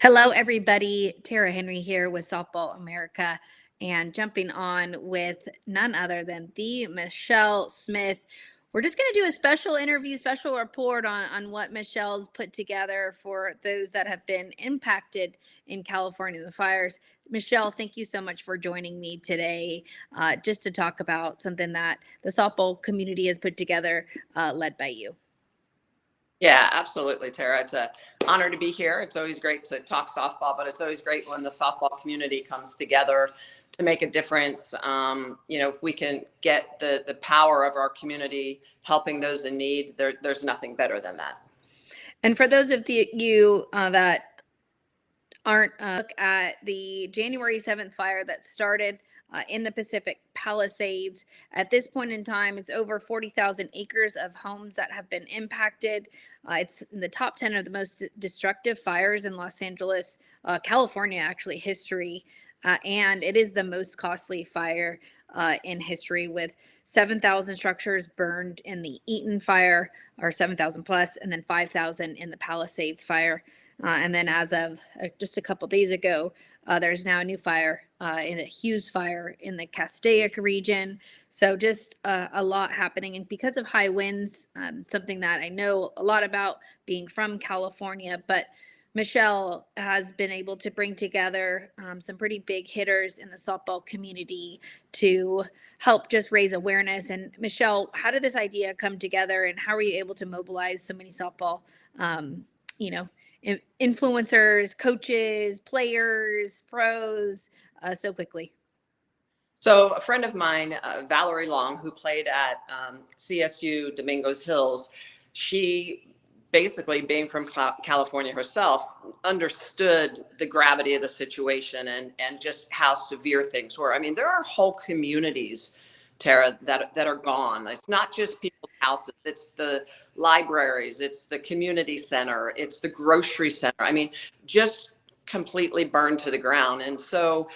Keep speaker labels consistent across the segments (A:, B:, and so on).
A: Hello, everybody. Tara Henry here with Softball America and jumping on with none other than the Michele Smith. We're just going to do a special interview, special report on what Michelle's put together for those that have been impacted in California, the fires. Michele, thank you so much for joining me today just to talk about something that the softball community has put together, led by you.
B: Yeah, absolutely, Tara. It's an honor to be here. It's always great to talk softball, but it's always great when the softball community comes together to make a difference. If we can get the power of our community helping those in need, there's nothing better than that.
A: And for those of you that aren't look at the January 7th fire that started in the Pacific Palisades. At this point in time, it's over 40,000 acres of homes that have been impacted. It's in the top 10 of the most destructive fires in Los Angeles, California, actually, history. And it is the most costly fire in history, with 7,000 structures burned in the Eaton fire, or 7,000 plus, and then 5,000 in the Palisades fire. And then as of just a couple days ago, there's now a new fire in the Hughes fire in the Castaic region. So just a lot happening. And because of high winds, something that I know a lot about being from California, but Michele has been able to bring together some pretty big hitters in the softball community to help just raise awareness. And Michele, how did this idea come together, and how were you able to mobilize so many softball, influencers, coaches, players, pros so quickly?
B: So a friend of mine, Valerie Long, who played at CSU Dominguez Hills, she basically, being from California herself, understood the gravity of the situation and just how severe things were. I mean, there are whole communities, Tara, that are gone. It's not just people's houses. It's the libraries. It's the community center. It's the grocery center. I mean, just completely burned to the ground. And so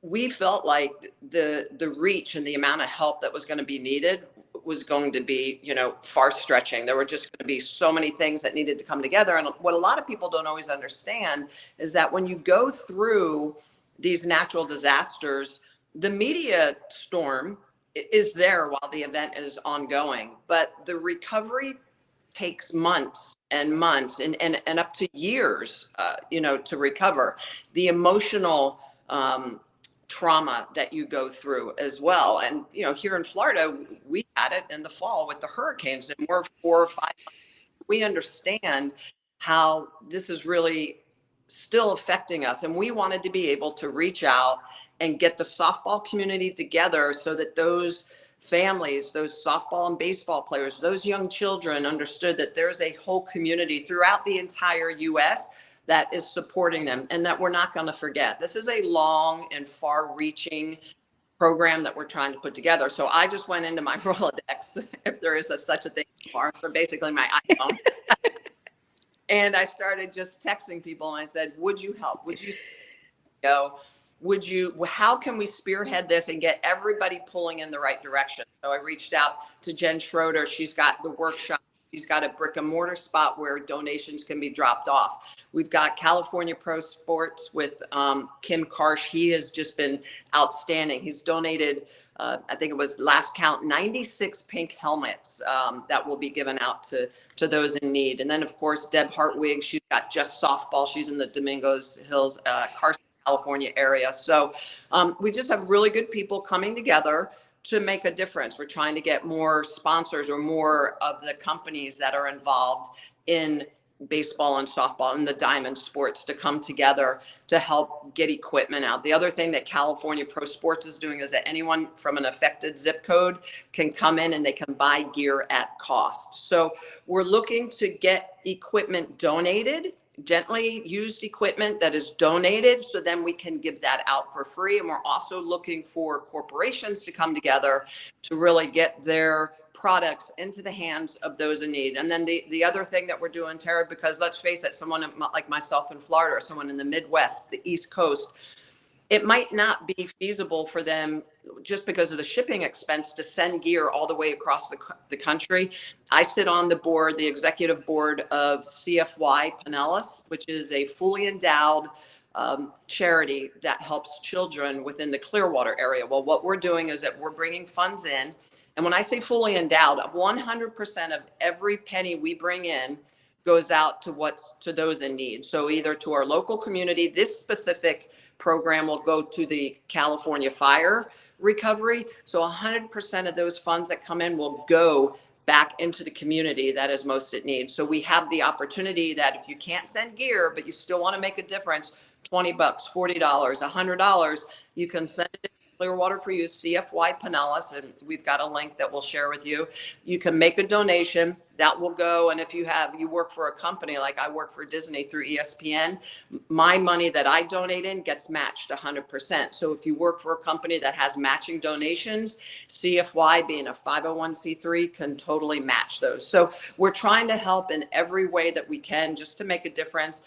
B: we felt like the reach and the amount of help that was going to be needed was going to be, far stretching. There were just going to be so many things that needed to come together. And what a lot of people don't always understand is that when you go through these natural disasters, the media storm is there while the event is ongoing, but the recovery takes months and months and up to years, to recover. The emotional trauma that you go through as well. And, here in Florida, we had it in the fall with the hurricanes, and we're 4 or 5 months. We understand how this is really still affecting us. And we wanted to be able to reach out and get the softball community together so that those families, those softball and baseball players, those young children understood that there's a whole community throughout the entire U.S. that is supporting them, and that we're not going to forget. This is a long and far-reaching program that we're trying to put together. So I just went into my Rolodex, if there is such a thing anymore, so basically my iPhone, and I started just texting people, and I said, would you help? Would you go? How can we spearhead this and get everybody pulling in the right direction? So I reached out to Jen Schroeder. She's got the workshop. She's got a brick and mortar spot where donations can be dropped off. We've got California Pro Sports with Kim Karsh. He has just been outstanding. He's donated, I think it was last count, 96 pink helmets that will be given out to those in need. And then, of course, Deb Hartwig, she's got Just Softball. She's in the Dominguez Hills, Carson, California area. So we just have really good people coming together to make a difference. We're trying to get more sponsors or more of the companies that are involved in baseball and softball and the diamond sports to come together to help get equipment out. The other thing that California Pro Sports is doing is that anyone from an affected zip code can come in and they can buy gear at cost. So we're looking to get equipment donated, gently used equipment that is donated, so then we can give that out for free. And we're also looking for corporations to come together to really get their products into the hands of those in need. And then the other thing that we're doing, Tara, because let's face it, someone like myself in Florida or someone in the Midwest, the East Coast, it might not be feasible for them just because of the shipping expense to send gear all the way across the country. I sit on the board, the executive board of CFY Pinellas, which is a fully endowed charity that helps children within the Clearwater area. Well, what we're doing is that we're bringing funds in. And when I say fully endowed, 100% of every penny we bring in goes out to those in need. So either to our local community, this specific program will go to the California fire recovery. So 100% of those funds that come in will go back into the community that is most in need. So we have the opportunity that if you can't send gear, but you still want to make a difference, $20, $40, $100, you can send it to Clearwater for You, CFY Pinellas, and we've got a link that we'll share with you. You can make a donation that will go, and if you work for a company, like I work for Disney through ESPN, my money that I donate in gets matched 100%. So if you work for a company that has matching donations, CFY being a 501c3 can totally match those. So we're trying to help in every way that we can just to make a difference,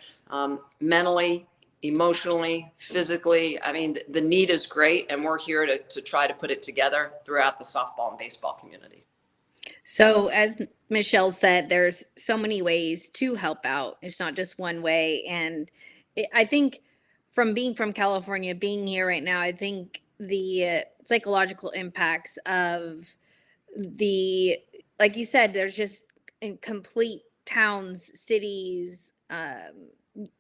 B: mentally, emotionally, physically. I mean, the need is great, and we're here to try to put it together throughout the softball and baseball community.
A: So as Michele said, there's so many ways to help out. It's not just one way. And I think from being from California, being here right now, I think the psychological impacts of like you said, there's just complete towns, cities,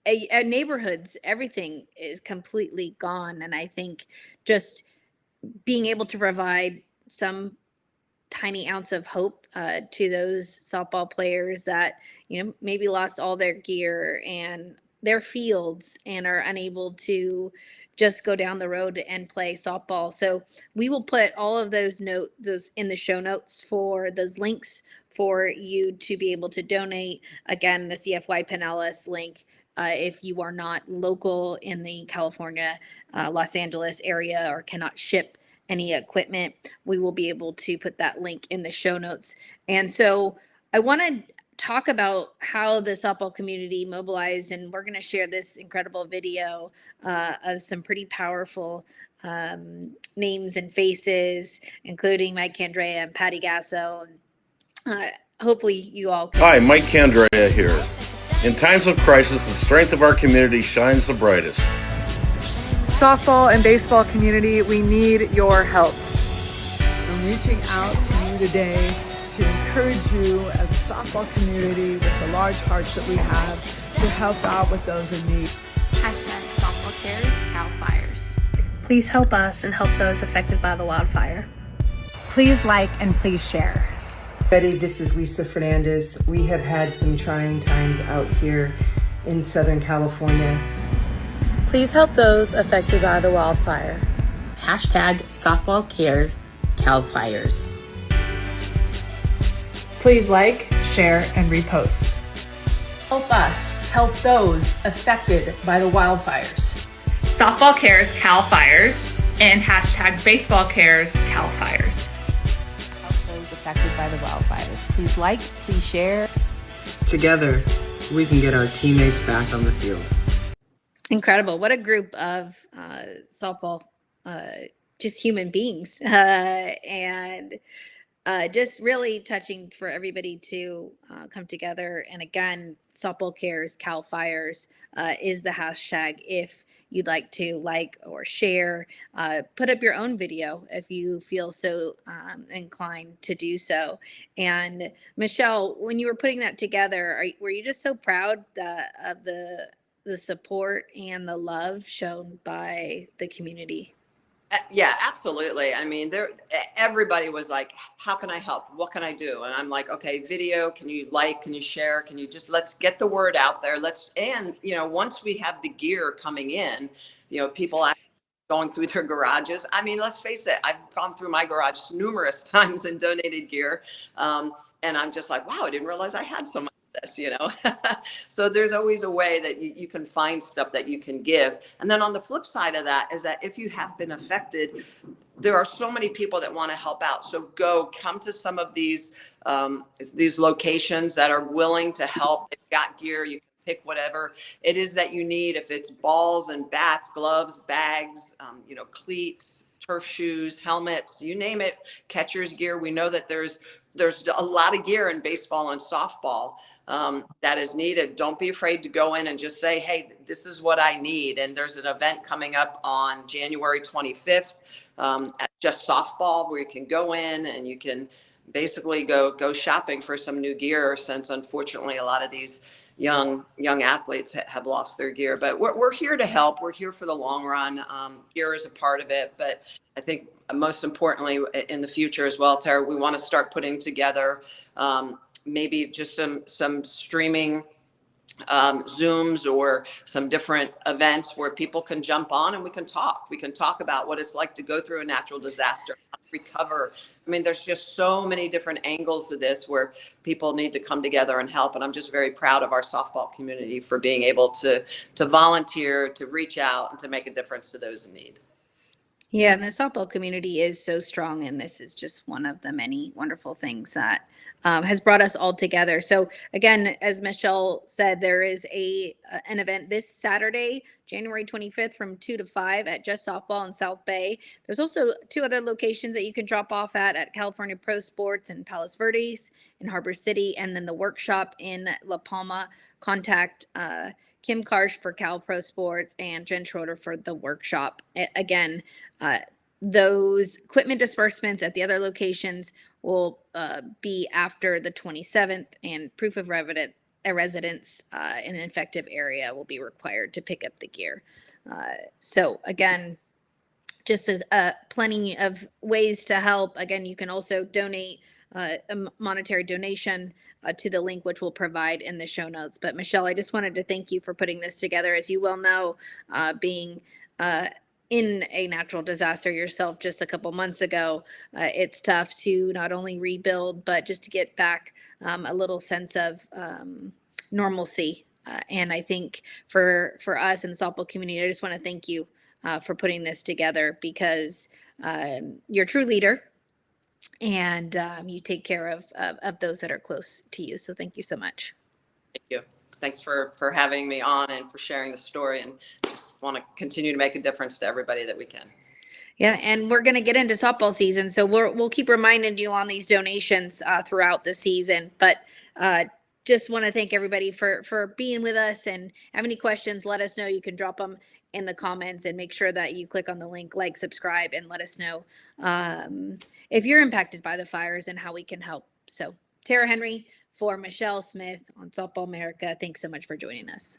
A: neighborhoods, everything is completely gone. And I think just being able to provide some tiny ounce of hope to those softball players that maybe lost all their gear and their fields and are unable to just go down the road and play softball. So we will put all of those in the show notes for those links for you to be able to donate. Again, the CFY Pinellas link. If you are not local in the California, Los Angeles area or cannot ship any equipment, we will be able to put that link in the show notes. And so I want to talk about how the softball community mobilized, and we're going to share this incredible video of some pretty powerful names and faces, including Mike Candrea and Patty Gasso. Hopefully you all can.
C: Hi, Mike Candrea here. In times of crisis, the strength of our community shines the brightest.
D: Softball and baseball community, we need your help.
E: I'm reaching out to you today to encourage you as a softball community with the large hearts that we have to help out with those in need.
F: #Softball Cares, Cal Fires.
G: Please help us and help those affected by the wildfire.
H: Please like and please share.
I: Betty, this is Lisa Fernandez. We have had some trying times out here in Southern California.
G: Please help those affected by the wildfire.
H: #Softball Cares, Cal Fires.
D: Please like, share, and repost.
H: Help us help those affected by the wildfires.
J: Softball Cares, Cal Fires, and #Baseball Cares, Cal Fires.
H: Help those affected by the wildfires. Please like, please share.
I: Together, we can get our teammates back on the field.
A: Incredible. What a group of softball, just human beings. And just really touching for everybody to come together. And again, Softball Cares, Cal Fires is the hashtag if you'd like to like or share. Put up your own video if you feel so inclined to do so. And Michele, when you were putting that together, were you just so proud of the support and the love shown by the community?
B: Yeah, absolutely. I mean, everybody was like, how can I help? What can I do? And I'm like, okay, video, can you like, can you share? Can you let's get the word out there. And once we have the gear coming in, people going through their garages. I mean, let's face it, I've gone through my garage numerous times and donated gear. And I'm just like, wow, I didn't realize I had so much of this, So there's always a way that you can find stuff that you can give. And then on the flip side of that is that if you have been affected, there are so many people that want to help out. So come to some of these locations that are willing to help. They've got gear. You can pick whatever it is that you need. If it's balls and bats, gloves, bags, cleats, turf shoes, helmets, you name it, catcher's gear. We know that there's a lot of gear in baseball and softball that is needed. Don't be afraid to go in and just say, hey, this is what I need. And there's an event coming up on January 25th at Just Softball, where you can go in and you can basically go shopping for some new gear, since unfortunately a lot of these young athletes have lost their gear. But we're here to help. We're here for the long run. Gear is a part of it, but I think most importantly in the future as well, Tara, we want to start putting together maybe just some streaming Zooms or some different events where people can jump on and we can talk about what it's like to go through a natural disaster, how to recover. I mean, there's just so many different angles to this where people need to come together and help. And I'm just very proud of our softball community for being able to volunteer, to reach out, and to make a difference to those in need.
A: Yeah, and the softball community is so strong, and this is just one of the many wonderful things that has brought us all together. So again, as Michele said, there is an event this Saturday, January 25th from 2 to 5 at Just Softball in South Bay. There's also 2 other locations that you can drop off at California Pro Sports and Palos Verdes in Harbor City, and then the workshop in La Palma. Contact Kim Karsh for Cal Pro Sports and Jen Schroeder for the workshop. Again, those equipment disbursements at the other locations will be after the 27th, and proof of residence in an infective area will be required to pick up the gear. So again, just plenty of ways to help. Again, you can also donate a monetary donation to the link, which we'll provide in the show notes. But Michele, I just wanted to thank you for putting this together. As you well know, being in a natural disaster yourself just a couple months ago, it's tough to not only rebuild, but just to get back a little sense of normalcy. And I think for us in the softball community, I just want to thank you for putting this together, because you're a true leader, and you take care of those that are close to you. So thank you so much.
B: Thank you. Thanks for having me on and for sharing the story, and just want to continue to make a difference to everybody that we can.
A: Yeah, and we're going to get into softball season, so we'll keep reminding you on these donations throughout the season. But just want to thank everybody for being with us, and have any questions, let us know. You can drop them in the comments, and make sure that you click on the link, like, subscribe, and let us know if you're impacted by the fires and how we can help. So Tara Henry for Michele Smith on Softball America, thanks so much for joining us.